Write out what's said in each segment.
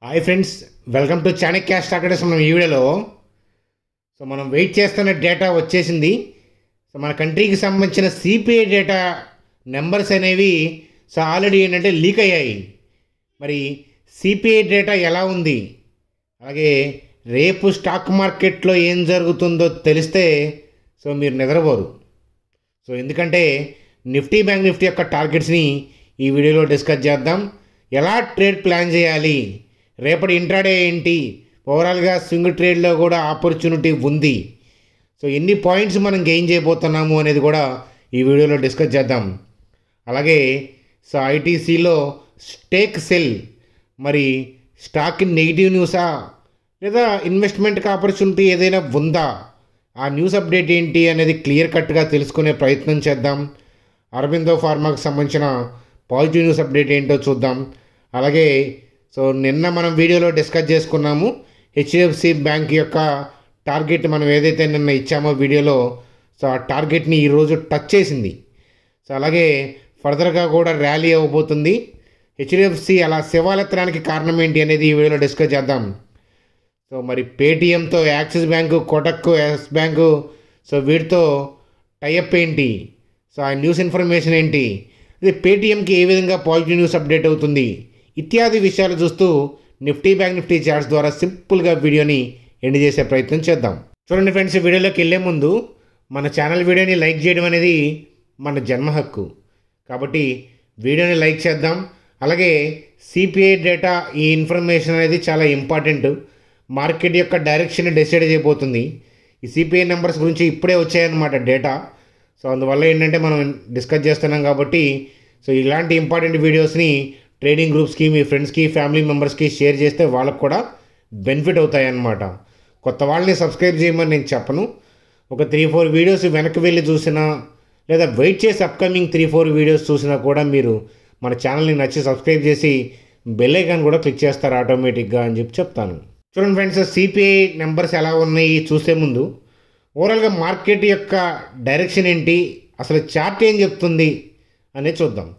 Hi friends, welcome to Chanakya stock traders. మనం ఈ వీడియోలో మనం వెయిట్ చేస్తున్న డేటా వచ్చేసింది. మన కంట్రీకి సంబంధించిన సిపిఐ డేటా నెంబర్స్ అనేవి ఆల్రెడీ ఏంటంటే లీక్ అయ్యాయి. మరి సిపిఐ డేటా ఎలా ఉంది, అలాగే రేపు స్టాక్ మార్కెట్లో ఏం జరుగుతుందో తెలిస్తే మీరు నిద్రపోరు. ఎందుకంటే బ్యాంక్ నిఫ్టీ యొక్క టార్గెట్స్ని ఈ వీడియోలో డిస్కస్ చేద్దాం. ఎలా ట్రేడ్ ప్లాన్ చేయాలి, రేపటి ఇంట్రాడే ఏంటి, ఓవరాల్గా స్వింగ్ ట్రేడ్లో కూడా ఆపర్చునిటీ ఉంది. ఎన్ని పాయింట్స్ మనం గెయిన్ చేయబోతున్నాము అనేది కూడా ఈ వీడియోలో డిస్కస్ చేద్దాం. అలాగే ఐటీసీలో స్టేక్ సెల్, మరి స్టాక్ నెగిటివ్ న్యూసా లేదా ఇన్వెస్ట్మెంట్కి ఆపర్చునిటీ ఏదైనా ఉందా, ఆ న్యూస్ అప్డేట్ ఏంటి అనేది క్లియర్ కట్గా తెలుసుకునే ప్రయత్నం చేద్దాం. అరబిందో ఫార్మాకి సంబంధించిన పాజిటివ్ న్యూస్ అప్డేట్ ఏంటో చూద్దాం. అలాగే నిన్న మనం వీడియోలో డిస్కస్ చేసుకున్నాము హెచ్డిఎఫ్సి బ్యాంక్ యొక్క టార్గెట్ మనం ఏదైతే నిన్న ఇచ్చామో వీడియోలో, ఆ టార్గెట్ని ఈరోజు టచ్ చేసింది. అలాగే ఫర్దర్గా కూడా ర్యాలీ అవ్వబోతుంది. హెచ్డిఎఫ్సి అలా శివాలెత్తడానికి కారణం ఏంటి అనేది ఈ వీడియోలో డిస్కస్ చేద్దాం. మరి పేటిఎంతో Axis bank, Kotak, Yes bank, వీటితో టైఅప్ ఏంటి, ఆ న్యూస్ ఇన్ఫర్మేషన్ ఏంటి, ఇది పేటిఎంకి ఏ విధంగా పాజిటివ్ న్యూస్ అప్డేట్ అవుతుంది, ఇత్యాది విషయాలు చూస్తూ బ్యాంక్ నిఫ్టీ చార్ట్స్ ద్వారా సింపుల్గా వీడియోని ఎండ్ చేసే ప్రయత్నం చేద్దాం. చూడండి ఫ్రెండ్స్, వీడియోలోకి వెళ్ళే ముందు మన ఛానల్ వీడియోని లైక్ చేయడం అనేది మన జన్మ హక్కు, కాబట్టి వీడియోని లైక్ చేద్దాం. అలాగే సిపిఐ డేటా, ఈ ఇన్ఫర్మేషన్ అనేది చాలా ఇంపార్టెంట్. మార్కెట్ యొక్క డైరెక్షన్ డిసైడ్ చేయబోతుంది. ఈ సిపిఐ నెంబర్స్ గురించి ఇప్పుడే వచ్చాయన్నమాట డేటా. అందువల్ల ఏంటంటే మనం డిస్కస్ చేస్తున్నాం కాబట్టి ఇలాంటి ఇంపార్టెంట్ వీడియోస్ని ట్రేడింగ్ గ్రూప్స్కి, మీ ఫ్రెండ్స్కి, ఫ్యామిలీ మెంబర్స్కి షేర్ చేస్తే వాళ్ళకు కూడా బెనిఫిట్ అవుతాయన్నమాట. కొత్త వాళ్ళని సబ్స్క్రైబ్ చేయమని నేను చెప్పను. ఒక 3-4 వీడియోస్ వెనక్కి వెళ్ళి చూసినా, లేదా వెయిట్ చేసి అప్కమింగ్ 3-4 వీడియోస్ చూసినా కూడా మీరు మన ఛానల్ని నచ్చి సబ్స్క్రైబ్ చేసి బెల్ ఐకాన్ కూడా క్లిక్ చేస్తారు ఆటోమేటిక్గా అని చెప్తాను. చూడండి ఫ్రెండ్స్, సిపిఐ నెంబర్స్ ఎలా ఉన్నాయి చూసే ముందు ఓవరాల్గా మార్కెట్ యొక్క డైరెక్షన్ ఏంటి, అసలు చార్ట్ ఏం చెప్తుంది అనేది చూద్దాం.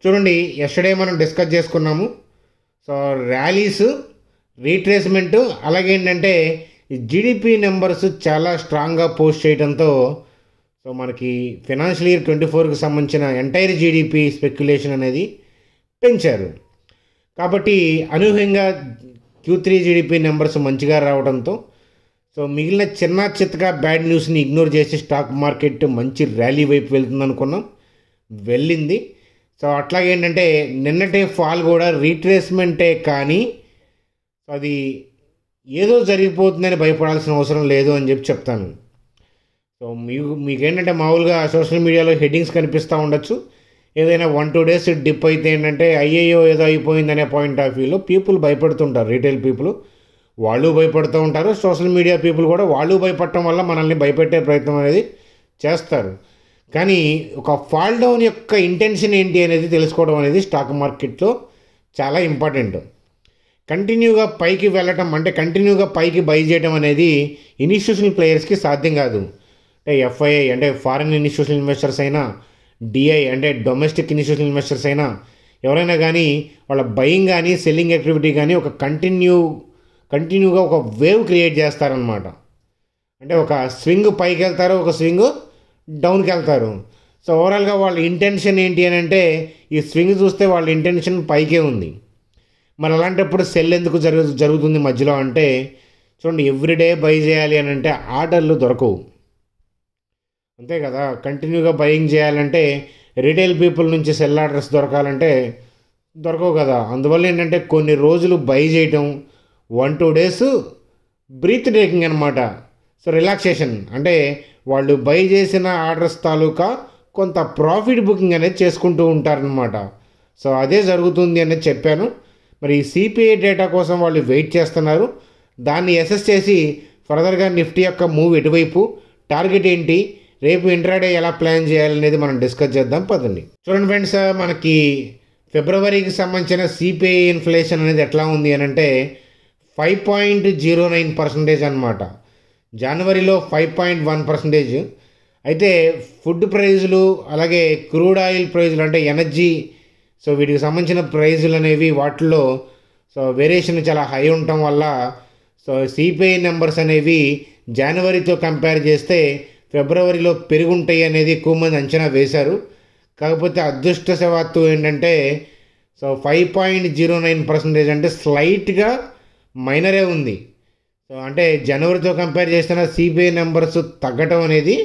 చూడండి, ఎస్టర్డే మనం డిస్కస్ చేసుకున్నాము. ర్యాలీస్, రీట్రేస్మెంటు, అలాగే ఏంటంటే జీడిపి నెంబర్స్ చాలా స్ట్రాంగ్గా పోస్ట్ చేయడంతో మనకి ఫైనాన్షియల్ ఇయర్ 24కి సంబంధించిన ఎంటైర్ జీడిపి స్పెక్యులేషన్ అనేది పెంచారు. కాబట్టి అనూహ్యంగా Q3 జీడిపి నెంబర్స్ మంచిగా రావడంతో మిగిలిన చిన్న చిత్తగా బ్యాడ్ న్యూస్ని ఇగ్నోర్ చేసి స్టాక్ మార్కెట్ మంచి ర్యాలీ వైపు వెళ్తుంది అనుకున్నాం, వెళ్ళింది. అట్లాగే ఏంటంటే నిన్నటే ఫాల్ కూడా రీట్రేస్మెంటే, కానీ అది ఏదో జరిగిపోతుందని భయపడాల్సిన అవసరం లేదు అని చెప్తాను. మీకేంటంటే మామూలుగా సోషల్ మీడియాలో హెడ్డింగ్స్ కనిపిస్తూ ఉండొచ్చు. ఏదైనా 1-2 డేస్ డిప్ అయితే ఏంటంటే అయ్యయ్యో ఏదో అయిపోయిందనే పాయింట్ ఆఫ్ వ్యూలో పీపుల్ భయపడుతుంటారు. రీటైల్ పీపుల్ వాళ్ళు భయపడుతూ ఉంటారు, సోషల్ మీడియా పీపుల్ కూడా వాళ్ళు భయపడటం వల్ల మనల్ని భయపెట్టే ప్రయత్నం అనేది చేస్తారు. కానీ ఒక ఫాల్ డౌన్ యొక్క ఇంటెన్షన్ ఏంటి అనేది తెలుసుకోవడం అనేది స్టాక్ మార్కెట్లో చాలా ఇంపార్టెంట్. కంటిన్యూగా పైకి వెళ్ళటం, అంటే కంటిన్యూగా పైకి బై చేయడం అనేది ఇన్స్టిట్యూషనల్ ప్లేయర్స్కి సాధ్యం కాదు. అంటే ఎఫ్ఐఐ అంటే ఫారిన్ ఇన్స్టిట్యూషనల్ ఇన్వెస్టర్స్ అయినా, డిఐ అంటే డొమెస్టిక్ ఇన్స్టిట్యూషనల్ ఇన్వెస్టర్స్ అయినా, ఎవరైనా కానీ వాళ్ళ బయింగ్ కానీ సెల్లింగ్ యాక్టివిటీ కానీ ఒక కంటిన్యూగా ఒక వేవ్ క్రియేట్ చేస్తారనమాట. అంటే ఒక స్వింగ్ పైకి వెళ్తారు, ఒక స్వింగ్ డౌన్కి వెళ్తారు. ఓవరాల్గా వాళ్ళ ఇంటెన్షన్ ఏంటి అని అంటే, ఈ స్వింగ్ చూస్తే వాళ్ళ ఇంటెన్షన్ పైకే ఉంది. మరి అలాంటప్పుడు సెల్ ఎందుకు జరుగుతుంది మధ్యలో అంటే, చూడండి, ఎవ్రీడే బై చేయాలి అని అంటే ఆర్డర్లు దొరకవు, అంతే కదా. కంటిన్యూగా బయింగ్ చేయాలంటే రీటైల్ పీపుల్ నుంచి సెల్ ఆర్డర్స్ దొరకాలంటే దొరకవు కదా. అందువల్ల ఏంటంటే కొన్ని రోజులు బై చేయటం, 1-2 డేస్ బ్రీత్ టేకింగ్ అనమాట. రిలాక్సేషన్ అంటే వాళ్ళు బై చేసిన ఆర్డర్స్ తాలూకా కొంత ప్రాఫిట్ బుకింగ్ అనేది చేసుకుంటూ ఉంటారనమాట. అదే జరుగుతుంది అనేది చెప్పాను. మరి ఈ సిపిఐ డేటా కోసం వాళ్ళు వెయిట్ చేస్తున్నారు. దాన్ని అసెస్ చేసి ఫర్దర్గా నిఫ్టీ యొక్క మూవ్ ఎటువైపు, టార్గెట్ ఏంటి, రేపు ఇంట్రాడే ఎలా ప్లాన్ చేయాలనేది మనం డిస్కస్ చేద్దాం. పదండి. చూడండి ఫ్రెండ్స్, మనకి ఫిబ్రవరికి సంబంధించిన సిపిఐ ఇన్ఫ్లేషన్ అనేది ఎట్లా ఉంది అని అంటే 5.09% అనమాట. జనవరిలో 5.1%. అయితే ఫుడ్ ప్రైజులు, అలాగే క్రూడ్ ఆయిల్ ప్రైజులు అంటే ఎనర్జీ, వీటికి సంబంధించిన ప్రైజులు అనేవి వాటిల్లో సో వేరియేషన్ చాలా హై ఉండటం వల్ల సో సిపిఐ నెంబర్స్ అనేవి జనవరితో కంపేర్ చేస్తే ఫిబ్రవరిలో పెరుగుంటాయి అనేది ఎక్కువ మంది అంచనా వేశారు. కాకపోతే అదృష్టవశాత్తు ఏంటంటే సో 5.09% అంటే స్లైట్గా మైనరే ఉంది. సో అంటే జనవరితో కంపేర్ చేస్తున్న సిపిఐ నెంబర్స్ తగ్గటం అనేది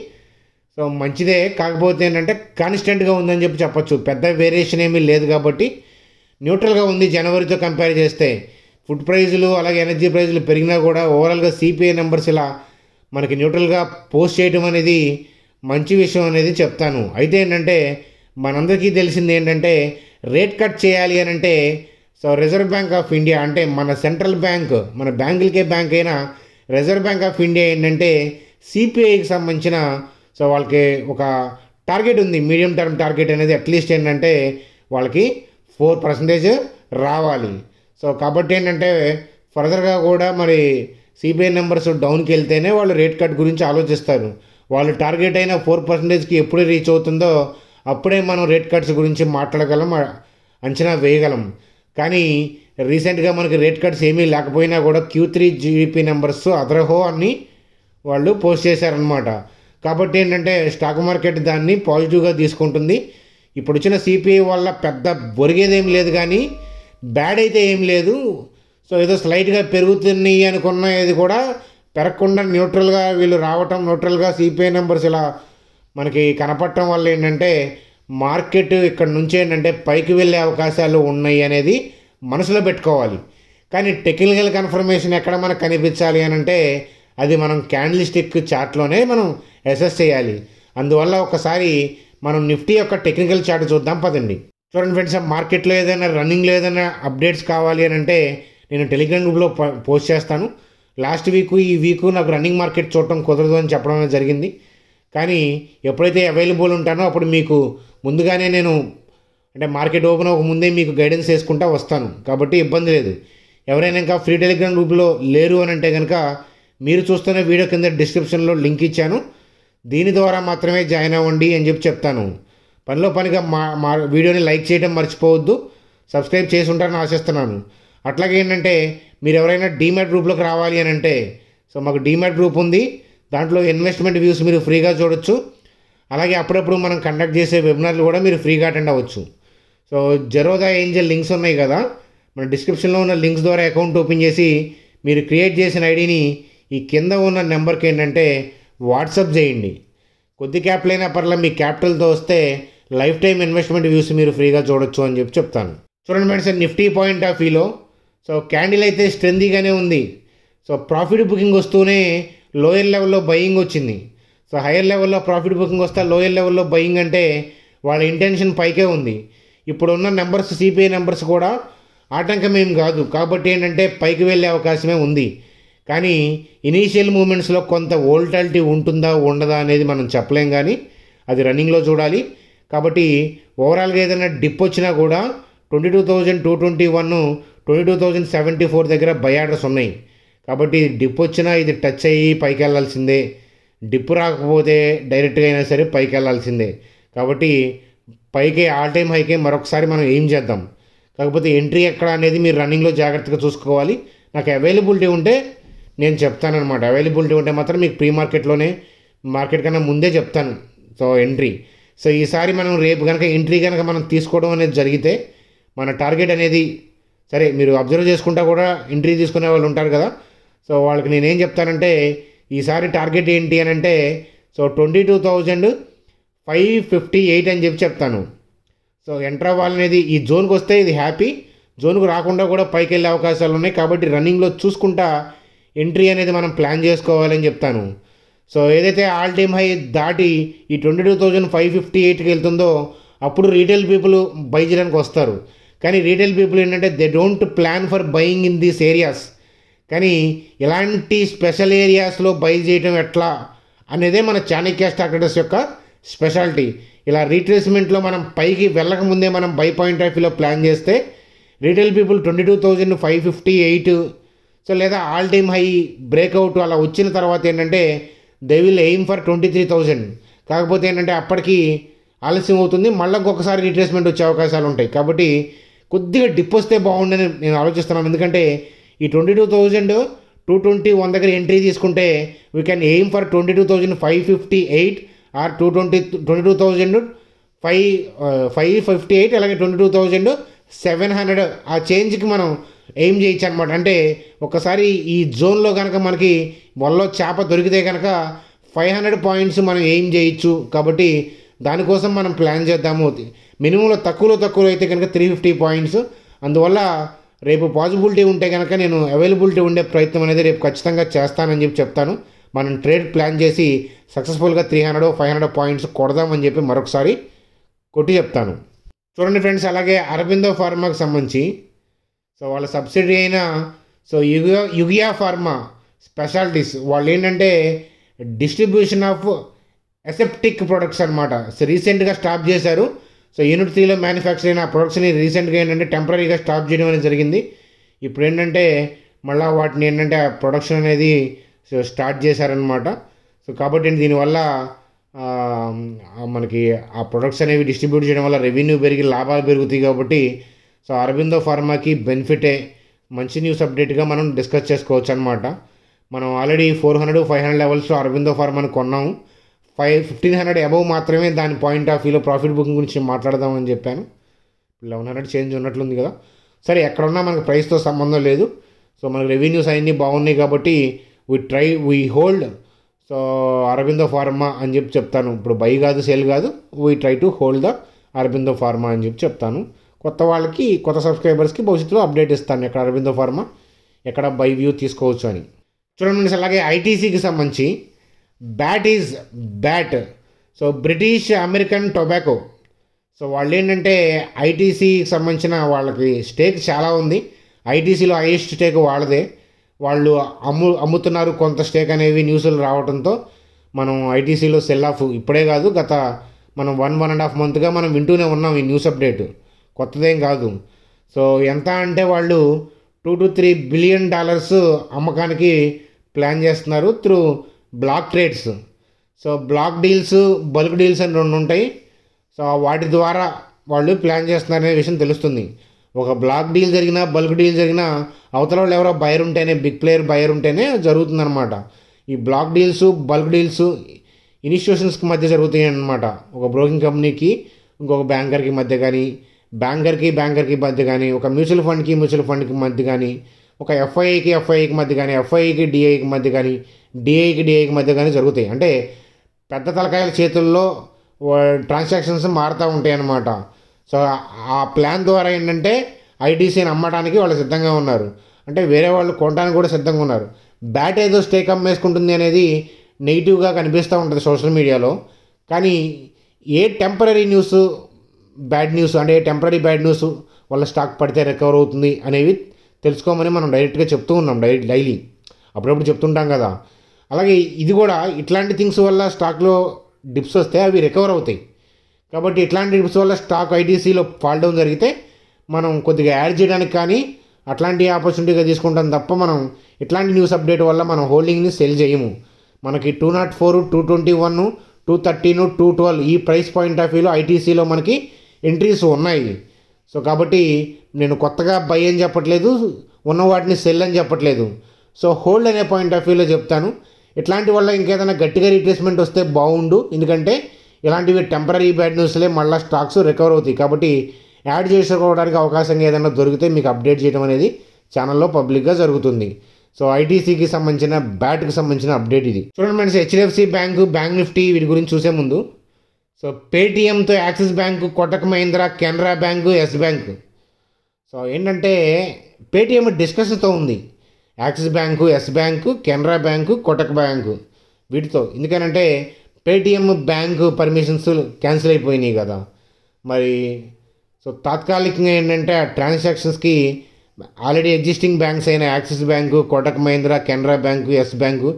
సో మంచిదే. కాకపోతే ఏంటంటే కాన్స్టెంట్గా ఉందని చెప్పచ్చు. పెద్ద వేరియేషన్ ఏమీ లేదు కాబట్టి న్యూట్రల్గా ఉంది జనవరితో కంపేర్ చేస్తే. ఫుడ్ ప్రైజులు అలాగే ఎనర్జీ ప్రైజులు పెరిగినా కూడా ఓవరాల్గా సిపిఐ నెంబర్స్ ఇలా మనకి న్యూట్రల్గా పోస్ట్ చేయడం అనేది మంచి విషయం అనేది చెప్తాను. అయితే ఏంటంటే మనందరికీ తెలిసింది ఏంటంటే రేట్ కట్ చేయాలి అని అంటే so reserve bank of India అంటే మన సెంట్రల్ బ్యాంక్, మన బ్యాంకులకే బ్యాంక్ అయినా రిజర్వ్ బ్యాంక్ ఆఫ్ ఇండియా ఏంటంటే సిపిఐకి సంబంధించిన సో వాళ్ళకి ఒక టార్గెట్ ఉంది. మీడియం టర్మ్ టార్గెట్ అనేది అట్లీస్ట్ ఏంటంటే వాళ్ళకి 4% రావాలి. సో కాబట్టి ఏంటంటే ఫర్దర్గా కూడా మరి సిపిఐ నెంబర్స్ డౌన్కి వెళ్తేనే వాళ్ళు రేట్ కట్ గురించి ఆలోచిస్తారు. వాళ్ళు టార్గెట్ అయిన 4%కి ఎప్పుడు రీచ్ అవుతుందో అప్పుడే మనం రేట్ కట్స్ గురించి మాట్లాడగలం, అంచనా వేయగలం. కానీ రీసెంట్గా మనకి రేట్ కట్స్ ఏమీ లేకపోయినా కూడా Q3 జీడిపి నెంబర్స్ అదరహో అని వాళ్ళు పోస్ట్ చేశారనమాట. కాబట్టి ఏంటంటే స్టాక్ మార్కెట్ దాన్ని పాజిటివ్గా తీసుకుంటుంది. ఇప్పుడు వచ్చిన సిపిఐ వల్ల పెద్ద ఒరిగేదేం లేదు, కానీ బ్యాడ్ అయితే ఏం లేదు. సో ఏదో స్లైట్గా పెరుగుతున్నాయి అనుకున్న ఇది కూడా పెరగకుండా న్యూట్రల్గా వీళ్ళు రావటం, న్యూట్రల్గా సిపిఐ నెంబర్స్ ఇలా మనకి కనపడటం వల్ల ఏంటంటే మార్కెట్ ఇక్కడ నుంచి ఏంటంటే పైకి వెళ్ళే అవకాశాలు ఉన్నాయి అనేది మనసులో పెట్టుకోవాలి. కానీ టెక్నికల్ కన్ఫర్మేషన్ ఎక్కడ మనకు కనిపించాలి అని అంటే అది మనం క్యాండిల్ స్టిక్ చార్ట్లోనే మనం అసెస్ చేయాలి. అందువల్ల ఒకసారి మనం నిఫ్టీ యొక్క టెక్నికల్ చార్ట్ చూద్దాం పదండి. చూడండి ఫ్రెండ్స్, మార్కెట్లో ఏదైనా రన్నింగ్లో ఏదైనా అప్డేట్స్ కావాలి అని అంటే నేను టెలిగ్రామ్ గ్రూప్లో పోస్ట్ చేస్తాను. లాస్ట్ వీక్ ఈ వీక్ నాకు రన్నింగ్ మార్కెట్ చూడటం కుదరదు అని చెప్పడం అనేది జరిగింది. కానీ ఎప్పుడైతే అవైలబుల్ ఉంటానో అప్పుడు మీకు ముందుగానే నేను అంటే మార్కెట్ ఓపెన్ అవ్వక ముందే మీకు గైడెన్స్ చేసుకుంటా వస్తాను. కాబట్టి ఇబ్బంది లేదు. ఎవరైనా ఇంకా ఫ్రీ టెలిగ్రామ్ గ్రూప్లో లేరు అని అంటే కనుక మీరు చూస్తున్న వీడియో కింద డిస్క్రిప్షన్లో లింక్ ఇచ్చాను, దీని ద్వారా మాత్రమే జాయిన్ అవ్వండి అని చెప్తాను. పనిలో పనిగా మా వీడియోని లైక్ చేయడం మర్చిపోవద్దు, సబ్స్క్రైబ్ చేసి ఉంటారని ఆశిస్తున్నాను. అట్లాగే ఏంటంటే మీరు ఎవరైనా డీమ్యాట్ గ్రూప్లోకి రావాలి అని అంటే సో మాకు డీమ్యాట్ గ్రూప్ ఉంది. దాంట్లో ఇన్వెస్ట్మెంట్ వ్యూస్ మీరు ఫ్రీగా చూడొచ్చు. అలాగే అప్పుడప్పుడు మనం కండక్ట్ చేసే వెబినార్లు కూడా మీరు ఫ్రీగా అటెండ్ అవ్వచ్చు. సో జెరోదా ఏంజల్ లింక్స్ ఉన్నాయి కదా, మన డిస్క్రిప్షన్లో ఉన్న లింక్స్ ద్వారా అకౌంట్ ఓపెన్ చేసి మీరు క్రియేట్ చేసిన ఐడిని ఈ కింద ఉన్న నెంబర్కి ఏంటంటే వాట్సాప్ చేయండి. కొద్ది క్యాపిటల్ అయినా పర్లేదు, మీ క్యాపిటల్తో వస్తే లైఫ్ టైం ఇన్వెస్ట్మెంట్ వ్యూస్ మీరు ఫ్రీగా చూడొచ్చు అని చెప్తాను. చూడండి ఫ్రెండ్స్, నిఫ్టీ పాయింట్ ఆఫ్ వ్యూలో సో క్యాండిల్ అయితే స్ట్రెంతీగానే ఉంది. సో ప్రాఫిట్ బుకింగ్ వస్తూనే లోయర్ లెవెల్లో బయింగ్ వచ్చింది. సో హైయర్ లెవెల్లో ప్రాఫిట్ బుకింగ్ వస్తే లోయర్ లెవెల్లో బయింగ్ అంటే వాళ్ళ ఇంటెన్షన్ పైకే ఉంది. ఇప్పుడున్న నెంబర్స్ సిపిఐ నెంబర్స్ కూడా ఆటంకం ఏం కాదు, కాబట్టి ఏంటంటే పైకి వెళ్ళే అవకాశమే ఉంది. కానీ ఇనీషియల్ మూమెంట్స్లో కొంత వోల్టాలిటీ ఉంటుందా ఉండదా అనేది మనం చెప్పలేం, కానీ అది రన్నింగ్లో చూడాలి. కాబట్టి ఓవరాల్గా ఏదైనా డిప్ వచ్చినా కూడా 22,221, 22,074 దగ్గర బై ఆర్డర్స్ ఉన్నాయి. కాబట్టి డిప్ వచ్చినా ఇది టచ్ అయ్యి పైకి వెళ్ళాల్సిందే, డిప్ రాకపోతే డైరెక్ట్గా అయినా సరే పైకి వెళ్ళాల్సిందే. కాబట్టి పైకి ఆల్ టైమ్ హైకే మరొకసారి మనం ఏం చేద్దాం. కాకపోతే ఎంట్రీ ఎక్కడ అనేది మీరు రన్నింగ్లో జాగ్రత్తగా చూసుకోవాలి. నాకు అవైలబిలిటీ ఉంటే నేను చెప్తానమాట. అవైలబిలిటీ ఉంటే మాత్రం మీకు ప్రీ మార్కెట్లోనే మార్కెట్ కన్నా ముందే చెప్తాను. సో ఎంట్రీ, సో ఈసారి మనం రేపు కనుక ఎంట్రీ కనుక మనం తీసుకోవడం అనేది జరిగితే మన టార్గెట్ అనేది సరే మీరు అబ్జర్వ్ చేసుకుంటా కూడా ఎంట్రీ తీసుకునే వాళ్ళు ఉంటారు కదా. సో వాళ్ళకి నేనేం చెప్తానంటే ఈసారి టార్గెట్ ఏంటి అని అంటే సో 22,558 అని చెప్తాను. సో ఎంటర్ అవ్వాలనేది ఈ జోన్కి వస్తే ఇది హ్యాపీ, జోన్కు రాకుండా కూడా పైకి వెళ్ళే అవకాశాలు ఉన్నాయి. కాబట్టి రన్నింగ్లో చూసుకుంటా ఎంట్రీ అనేది మనం ప్లాన్ చేసుకోవాలని చెప్తాను. సో ఏదైతే ఆల్ టైమ్ హై దాటి ఈ 22,558కి వెళ్తుందో అప్పుడు రీటైల్ పీపుల్ బై చేయడానికి వస్తారు. కానీ రీటైల్ పీపుల్ ఏంటంటే they don't plan for buying in these areas. కానీ ఇలాంటి స్పెషల్ ఏరియాస్లో బై చేయడం ఎట్లా అనేదే మన చాణక్య స్టాక్ ట్రేడర్స్ యొక్క స్పెషాలిటీ. ఇలా రీట్రేస్మెంట్లో మనం పైకి వెళ్ళకముందే మనం బై పాయింట్ ఆఫ్ వ్యూలో ప్లాన్ చేస్తే రీటైల్ పీపుల్ 22,558 సో లేదా ఆల్ టైమ్ హై బ్రేక్అవుట్ అలా వచ్చిన తర్వాత ఏంటంటే దే విల్ ఎయిమ్ ఫర్ 23,000. కాకపోతే ఏంటంటే అప్పటికి ఆలస్యం అవుతుంది, మళ్ళీ ఇంకొకసారి రీట్రేస్మెంట్ వచ్చే అవకాశాలు ఉంటాయి. కాబట్టి కొద్దిగా డిప్ వస్తే బాగుండని నేను ఆలోచిస్తున్నాను. ఎందుకంటే ఈ 22,221 దగ్గర ఎంట్రీ తీసుకుంటే we can aim for 22,558 or 22,558, అలాగే 22,700 ఆ చేంజ్కి మనం ఎయిమ్ చేయొచ్చు అనమాట. అంటే ఒకసారి ఈ జోన్లో కనుక మనకి వల్లో చేప దొరికితే కనుక 500 పాయింట్స్ మనం ఎయిమ్ చేయొచ్చు. కాబట్టి దానికోసం మనం ప్లాన్ చేద్దాము. మినిమంలో తక్కువలో అయితే కనుక 350 పాయింట్స్. అందువల్ల రేపు పాసిబిలిటీ ఉంటే కనుక నేను అవైలబిలిటీ ఉండే ప్రయత్నం అనేది రేపు ఖచ్చితంగా చేస్తానని చెప్పి చెప్తాను. మనం ట్రేడ్ ప్లాన్ చేసి సక్సెస్ఫుల్గా 300-500 పాయింట్స్ కొడదామని చెప్పి మరొకసారి కొట్టి చెప్తాను. చూడండి ఫ్రెండ్స్, అలాగే అరబిందో ఫార్మాకి సంబంధించి సో వాళ్ళ సబ్సిడీ అయిన సో యుగియా ఫార్మా స్పెషాలిటీస్ వాళ్ళు ఏంటంటే డిస్ట్రిబ్యూషన్ ఆఫ్ అసెప్టిక్ ప్రొడక్ట్స్ అనమాట. సో రీసెంట్గా స్టాప్ చేశారు. సో యూనిట్ 3లో మ్యానుఫ్యాక్చర్ అయిన ప్రొడక్ట్స్ని రీసెంట్గా ఏంటంటే టెంపరీగా స్టాప్ చేయడం అనేది జరిగింది. ఇప్పుడు ఏంటంటే మళ్ళీ వాటిని ఏంటంటే ప్రొడక్షన్ అనేది సో స్టార్ట్ చేశారనమాట. సో కాబట్టి దీనివల్ల మనకి ఆ ప్రొడక్ట్స్ అనేవి డిస్ట్రిబ్యూట్ చేయడం వల్ల రెవెన్యూ పెరిగి లాభాలు పెరుగుతాయి. కాబట్టి సో అరబిందో ఫార్మాకి బెనిఫిటే. మంచి న్యూస్ అప్డేట్గా మనం డిస్కస్ చేసుకోవచ్చు అనమాట. మనం ఆల్రెడీ 400-500 లెవెల్స్లో అరబిందో ఫార్మాని కొన్నాము. 1500 అబవ్ మాత్రమే దాని పాయింట్ ఆఫ్ వ్యూలో ప్రాఫిట్ బుకింగ్ గురించి మాట్లాడదామని చెప్పాను. 1100 చేంజ్ ఉన్నట్లుంది కదా. సరే, ఎక్కడున్నా మనకు ప్రైస్తో సంబంధం లేదు. సో మనకు రెవెన్యూస్ అన్నీ బాగున్నాయి కాబట్టి we hold so Aurobindo pharma అని చెప్పి చెప్తాను. ఇప్పుడు బై కాదు, సేల్ కాదు, we try to hold the Aurobindo pharma అని చెప్పి చెప్తాను. కొత్త వాళ్ళకి, కొత్త సబ్స్క్రైబర్స్కి భవిష్యత్తులో అప్డేట్ ఇస్తాను ఎక్కడ అరబిందో ఫార్మా ఎక్కడ బై వ్యూ తీసుకోవచ్చు అని. చూడండి, అలాగే ఐటీసీకి సంబంధించి bat is bat. So British American tobacco. So వాళ్ళు ఏంటంటే ఐటీసీకి సంబంధించిన వాళ్ళకి స్టేక్ చాలా ఉంది. ఐటీసీలో హైయెస్ట్ స్టేక్ వాళ్ళదే. వాళ్ళు అమ్ముతున్నారు కొంత స్టేక్ అనేవి న్యూస్లు రావడంతో మనం ఐటీసీలో సెల్ ఆఫ్ ఇప్పుడే కాదు, గత మనం 1.5 మంత్గా మనం వింటూనే ఉన్నాం ఈ న్యూస్ అప్డేట్. కొత్తదేం కాదు. సో ఎంత అంటే వాళ్ళు $2-3 బిలియన్ అమ్మకానికి ప్లాన్ చేస్తున్నారు through block trades. So block deals, bulk deals అని 2 ఉంటాయి. సో వాటి ద్వారా వాళ్ళు ప్లాన్ చేస్తున్నారనే విషయం తెలుస్తుంది. ఒక బ్లాక్ డీల్ జరిగినా, బల్క్ డీల్ జరిగినా అవతల వాళ్ళు ఎవరో బయర్ ఉంటేనే, బిగ్ ప్లేయర్ బయర్ ఉంటేనే జరుగుతుందన్నమాట. ఈ బ్లాక్ డీల్స్, బల్క్ డీల్స్ ఇన్స్టిట్యూషన్స్కి మధ్య జరుగుతాయి అన్నమాట. ఒక బ్రోకింగ్ కంపెనీకి ఇంకొక బ్యాంకర్కి మధ్య కానీ, బ్యాంకర్కి మధ్య కానీ, ఒక మ్యూచువల్ ఫండ్కి మధ్య కానీ, ఒక ఎఫ్ఐఐకి మధ్య కానీ, ఎఫ్ఐఐకి డిఐకి మధ్య కానీ, డిఐకి మధ్య కానీ జరుగుతాయి. అంటే పెద్ద తలకాయల చేతుల్లో ట్రాన్సాక్షన్స్ మారుతూ ఉంటాయి అన్నమాట. సో ఆ ప్లాన్ ద్వారా ఏంటంటే ఐటీసీని అమ్మడానికి వాళ్ళు సిద్ధంగా ఉన్నారు. అంటే వేరే వాళ్ళు కొనడానికి కూడా సిద్ధంగా ఉన్నారు. బ్యాట్ ఏదో స్టేక్ అమ్మేసుకుంటుంది అనేది నెగిటివ్గా కనిపిస్తూ ఉంటుంది సోషల్ మీడియాలో. కానీ a temporary news bad news, అంటే ఏ టెంపరీ బ్యాడ్ న్యూస్ వల్ల స్టాక్ పడితే రికవర్ అవుతుంది అనేవి తెలుసుకోమని మనం డైరెక్ట్గా చెప్తూ ఉన్నాం, డైలీ అప్పుడప్పుడు చెప్తుంటాం కదా. అలాగే ఇది కూడా ఇట్లాంటి థింగ్స్ వల్ల స్టాక్లో డిప్స్ వస్తే అవి రికవర్ అవుతాయి. కాబట్టి ఇట్లాంటి డిప్స్ వల్ల స్టాక్ ఐటీసీలో ఫాల్ డౌన్ జరిగితే మనం కొద్దిగా యాడ్ చేయడానికి కానీ అట్లాంటి ఆపర్చునిటీగా తీసుకుంటాం తప్ప మనం ఇట్లాంటి న్యూస్ అప్డేట్ వల్ల మనం హోల్డింగ్ని సెల్ చేయము. మనకి 204, 221, 213, 212 ఈ ప్రైస్ పాయింట్ ఆఫ్ వ్యూలో ఐటీసీలో మనకి ఎంట్రీస్ ఉన్నాయి. సో కాబట్టి నేను కొత్తగా బై అని చెప్పట్లేదు, ఉన్న వాటిని సెల్ అని చెప్పట్లేదు. సో హోల్డ్ అనే పాయింట్ ఆఫ్ వ్యూలో చెప్తాను. ఇట్లాంటి వల్ల ఇంకేదైనా గట్టిగా రీట్రేస్మెంట్ వస్తే బాగుండు, ఎందుకంటే ఇలాంటివి టెంపరీ బ్యాడ్ న్యూస్లే మళ్ళీ స్టాక్స్ రికవర్ అవుతాయి. కాబట్టి యాడ్ చేసుకోవడానికి అవకాశంగా ఏదైనా దొరికితే మీకు అప్డేట్ చేయడం అనేది ఛానల్లో పబ్లిక్గా జరుగుతుంది. సో ఐటీసీకి సంబంధించిన బ్యాట్కి సంబంధించిన అప్డేట్ ఇది. చూడండి friends, HDFC bank, bank Nifty వీటి గురించి చూసే ముందు సో పేటిఎంతో Axis bank, Kotak Mahindra, Canara bank, yes bank. So ఏంటంటే పేటిఎం డిస్కషన్తో ఉంది. Axis bank, yes bank, Canara bank, Kotak bank వీటితో. ఎందుకనంటే పేటిఎం బ్యాంకు పర్మిషన్స్ క్యాన్సిల్ అయిపోయినాయి కదా. మరి సో తాత్కాలికంగా ఏంటంటే ఆ ట్రాన్సాక్షన్స్కి ఆల్రెడీ ఎగ్జిస్టింగ్ బ్యాంక్స్ అయిన Axis bank, Kotak Mahindra, Canara bank, yes bank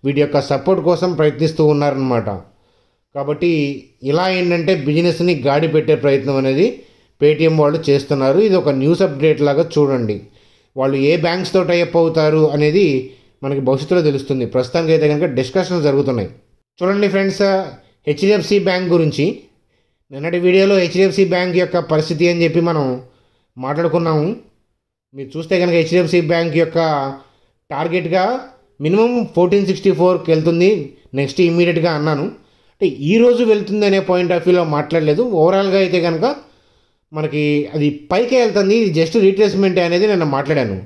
వీటి యొక్క సపోర్ట్ కోసం ప్రయత్నిస్తూ ఉన్నారనమాట. కాబట్టి ఇలా ఏంటంటే బిజినెస్ని గాడి పెట్టే ప్రయత్నం అనేది పేటిఎం వాళ్ళు చేస్తున్నారు. ఇది ఒక న్యూస్ అప్డేట్ లాగా చూడండి. వాళ్ళు ఏ బ్యాంక్స్తో టైఅప్ అవుతారు అనేది మనకి భవిష్యత్తులో తెలుస్తుంది. ప్రస్తుతానికి అయితే కనుక డిస్కషన్స్ జరుగుతున్నాయి. చూడండి ఫ్రెండ్స్, హెచ్డిఎఫ్సి బ్యాంక్ గురించి నిన్నటి వీడియోలో హెచ్డిఎఫ్సి బ్యాంక్ యొక్క పరిస్థితి అని చెప్పి మనం మాట్లాడుకున్నాము. మీరు చూస్తే కనుక హెచ్డిఎఫ్సి బ్యాంక్ యొక్క టార్గెట్గా మినిమం 1464కి వెళ్తుంది నెక్స్ట్ ఇమీడియట్గా అన్నాను. అంటే ఈరోజు వెళ్తుంది అనే పాయింట్ ఆఫ్ వ్యూలో మాట్లాడలేదు. ఓవరాల్గా అయితే కనుక మనకి అది పైకే వెళ్తుంది, ఇది జస్ట్ రీట్రేస్మెంట్ అనేది నేను మాట్లాడాను.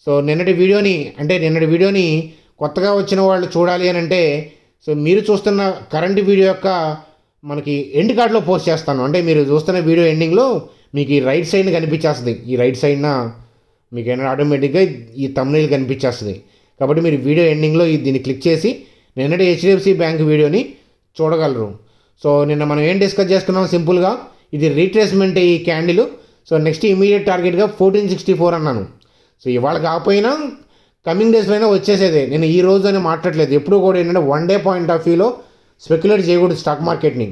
సో నిన్నటి వీడియోని కొత్తగా వచ్చిన వాళ్ళు చూడాలి అని అంటే సో మీరు చూస్తున్న కరెంట్ వీడియో యొక్క మనకి ఎండ్ కార్డ్లో పోస్ట్ చేస్తాను. అంటే మీరు చూస్తున్న వీడియో ఎండింగ్లో మీకు ఈ రైట్ సైడ్ని కనిపించేస్తుంది. ఈ రైట్ సైడ్న మీకు ఏంటంటే ఆటోమేటిక్గా ఈ థంబ్నెయిల్ కనిపించేస్తుంది. కాబట్టి మీరు వీడియో ఎండింగ్లో దీన్ని క్లిక్ చేసి నిన్నటి హెచ్డిఎఫ్సి బ్యాంక్ వీడియోని చూడగలరు. సో నిన్న మనం ఏం డిస్కస్ చేసుకున్నాం, సింపుల్గా ఇది రీట్రేస్మెంట్ ఈ క్యాండిల్. సో నెక్స్ట్ ఇమీడియట్ టార్గెట్గా 1464 అన్నాను. సో ఇవాళ కాకపోయినా కమింగ్ డేస్లో అయినా వచ్చేసేదే. నేను ఈ రోజు అని మాట్లాడలేదు. ఎప్పుడు కూడా ఏంటంటే వన్ డే పాయింట్ ఆఫ్ వ్యూలో స్పెక్యులేట్ చేయకూడదు స్టాక్ మార్కెట్ని.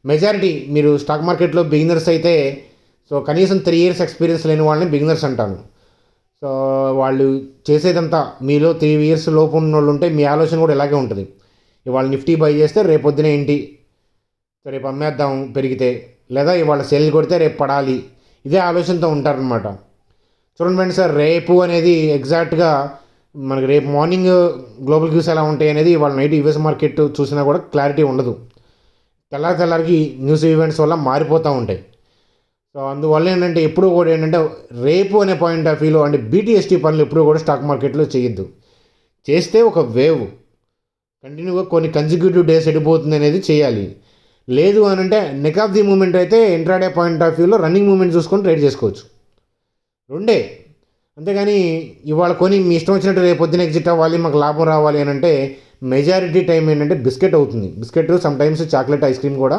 మెజారిటీ మీరు స్టాక్ మార్కెట్లో బిగినర్స్ అయితే సో కనీసం 3 years ఎక్స్పీరియన్స్ లేని వాళ్ళని బిగినర్స్ అంటాను. సో వాళ్ళు చేసేదంతా మీలో 3 years లోపు ఉన్న వాళ్ళు ఉంటే మీ ఆలోచన కూడా ఇలాగే ఉంటుంది. ఇవాళ నిఫ్టీ బై చేస్తే రేపొద్దున ఏంటి, సో రేపు అమ్మేద్దాం పెరిగితే, లేదా ఇవాళ సెల్ కొడితే రేపు పడాలి, ఇదే ఆలోచనతో ఉంటారనమాట. చూడండి ఫ్రెండ్స్, రేపు అనేది ఎగ్జాక్ట్గా మనకి రేపు మార్నింగ్ గ్లోబల్ క్యూస్ ఎలా ఉంటాయి అనేది ఇవాళ నైట్ యూఎస్ మార్కెట్ చూసినా కూడా క్లారిటీ ఉండదు. తెల్లారికి న్యూస్ ఈవెంట్స్ వల్ల మారిపోతూ ఉంటాయి. సో అందువల్ల ఏంటంటే ఎప్పుడు కూడా ఏంటంటే రేపు అనే పాయింట్ ఆఫ్ వ్యూలో అంటే బీటీఎస్టీ పనులు ఎప్పుడు కూడా స్టాక్ మార్కెట్లో చేయొద్దు. చేస్తే ఒక వేవ్ కంటిన్యూగా కొన్ని కన్సిక్యూటివ్ డేస్ ఎడిపోతుంది అనేది చేయాలి. లేదు అని అంటే నెక్ ఆఫ్ ది మూమెంట్ అయితే ఇంట్రాడే పాయింట్ ఆఫ్ వ్యూలో రన్నింగ్ మూమెంట్ చూసుకొని ట్రేడ్ చేసుకోవచ్చు. రెండే. అంతేగాని ఇవాళ కొని మీ ఇష్టం వచ్చినట్టు రేపు పొద్దున ఎగ్జిట్ అవ్వాలి, మాకు లాభం రావాలి అని అంటే మెజారిటీ టైం ఏంటంటే బిస్కెట్ అవుతుంది. Biscuit some times chocolate ice cream కూడా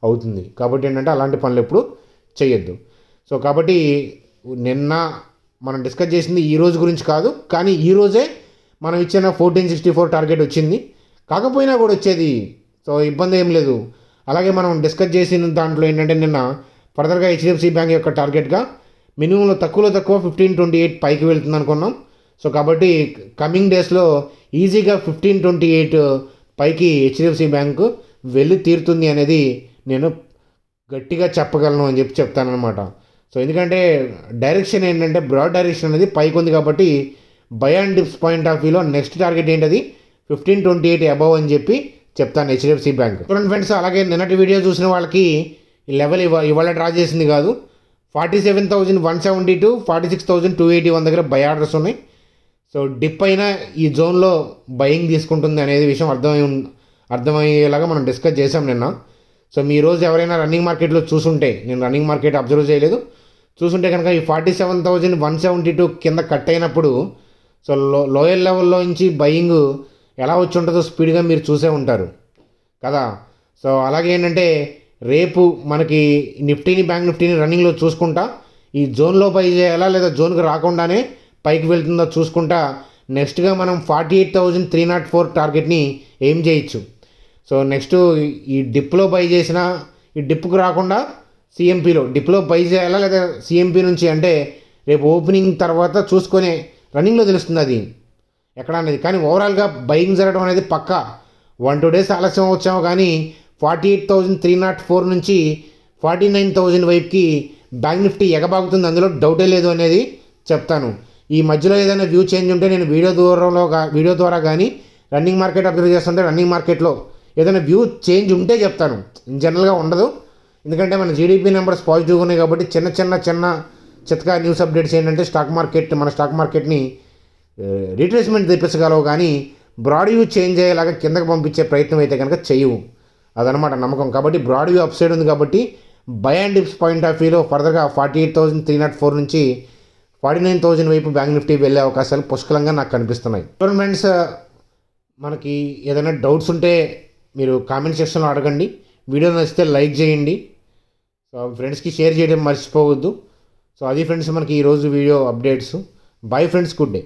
అవుతుంది. కాబట్టి ఏంటంటే అలాంటి పనులు ఎప్పుడు చేయొద్దు. సో కాబట్టి నిన్న మనం డిస్కస్ చేసింది ఈ రోజు గురించి కాదు, కానీ ఈరోజే మనం ఇచ్చిన 1464 టార్గెట్ వచ్చింది. కాకపోయినా కూడా వచ్చేది, సో ఇబ్బంది ఏం లేదు. అలాగే మనం డిస్కస్ చేసిన దాంట్లో ఏంటంటే నిన్న ఫర్దర్గా హెచ్డిఎఫ్సి బ్యాంక్ యొక్క టార్గెట్గా మినిమంలో తక్కువ 1528 పైకి వెళ్తుంది అనుకున్నాం. సో కాబట్టి కమింగ్ డేస్లో ఈజీగా 1528 పైకి హెచ్డిఎఫ్సి బ్యాంకు వెళ్ళి తీరుతుంది అనేది నేను గట్టిగా చెప్పగలను అని చెప్తానమాట. సో ఎందుకంటే డైరెక్షన్ ఏంటంటే బ్రాడ్ డైరెక్షన్ అనేది పైకి ఉంది. కాబట్టి by and dips point of వ్యూలో నెక్స్ట్ టార్గెట్ ఏంటది 1528 అబవ్ అని చెప్పి చెప్తాను హెచ్డిఎఫ్సి బ్యాంక్. చూడండి ఫ్రెండ్స్, అలాగే నిన్నటి వీడియో చూసిన వాళ్ళకి ఈ లెవెల్ ఇవాళ డ్రా చేసింది కాదు. 47,172 46,281 దగ్గర బై ఆర్డర్స్ ఉన్నాయి. సో డిప్ అయినా ఈ జోన్లో బయింగ్ తీసుకుంటుంది అనేది విషయం అర్థమయ్యేలాగా మనం డిస్కస్ చేసాం నిన్న. సో మీ రోజు ఎవరైనా రన్నింగ్ మార్కెట్లో చూసుంటే, నేను రన్నింగ్ మార్కెట్ అబ్జర్వ్ చేయలేదు, చూసుంటే కనుక ఈ 47,172 కింద కట్ అయినప్పుడు సో లోయర్ లెవెల్లో నుంచి బయింగ్ ఎలా వచ్చి ఉంటుందో స్పీడ్గా మీరు చూసే ఉంటారు కదా. సో అలాగే ఏంటంటే రేపు మనకి బ్యాంక్ నిఫ్టీని రన్నింగ్లో చూసుకుంటా ఈ జోన్లో బై చేయాలా లేదా జోన్కి రాకుండానే పైకి వెళ్తుందో చూసుకుంటా నెక్స్ట్గా మనం 48,304 టార్గెట్ని ఏం చేయొచ్చు. సో నెక్స్ట్ ఈ డిప్లో బై చేసిన ఈ డిప్కు రాకుండా డిప్లో బై చేయాలా లేదా సిఎంపి నుంచి అంటే రేపు ఓపెనింగ్ తర్వాత చూసుకొని రన్నింగ్లో తెలుస్తుంది అది ఎక్కడ అనేది. కానీ ఓవరాల్గా బయింగ్ జరగడం అనేది పక్కా. 1-2 days ఆలస్యం వచ్చాము, కానీ 48,304 నుంచి 49,000 వైపుకి బ్యాంక్ నిఫ్టీ ఎగబాగుతుంది, అందులో డౌటే లేదు అనేది చెప్తాను. ఈ మధ్యలో ఏదైనా వ్యూ చేంజ్ ఉంటే నేను వీడియో ద్వారా కానీ రన్నింగ్ మార్కెట్ అబ్జర్వ్ చేస్తుంటే రన్నింగ్ మార్కెట్లో ఏదైనా వ్యూ చేంజ్ ఉంటే చెప్తాను. జనరల్గా ఉండదు, ఎందుకంటే మన జీడిపి నెంబర్స్ పాజిటివ్గా ఉన్నాయి. కాబట్టి చిన్న చితకా న్యూస్ అప్డేట్స్ ఏంటంటే మన స్టాక్ మార్కెట్ని రీట్రేస్మెంట్ తెప్పించగలవు, కానీ బ్రాడ్ వ్యూ చేంజ్ అయ్యేలాగా కిందకి పంపించే ప్రయత్నం అయితే కనుక చేయవు. అదనమాట నమ్మకం. కాబట్టి బ్రాడ్ వ్యూ అప్ సైడ్ ఉంది. కాబట్టి by and dips point of వ్యూలో ఫర్దర్గా 48,304 నుంచి 49,000 వైపు బ్యాంక్ నిఫ్టీ వెళ్ళే అవకాశాలు పుష్కలంగా నాకు కనిపిస్తున్నాయి. చూడండి ఫ్రెండ్స్, మనకి ఏదైనా డౌట్స్ ఉంటే మీరు కామెంట్ సెక్షన్లో అడగండి. వీడియో నచ్చితే లైక్ చేయండి. సో ఫ్రెండ్స్కి షేర్ చేయడం మర్చిపోవద్దు. సో అది ఫ్రెండ్స్ మనకి ఈరోజు video updates. Bye friends, good day.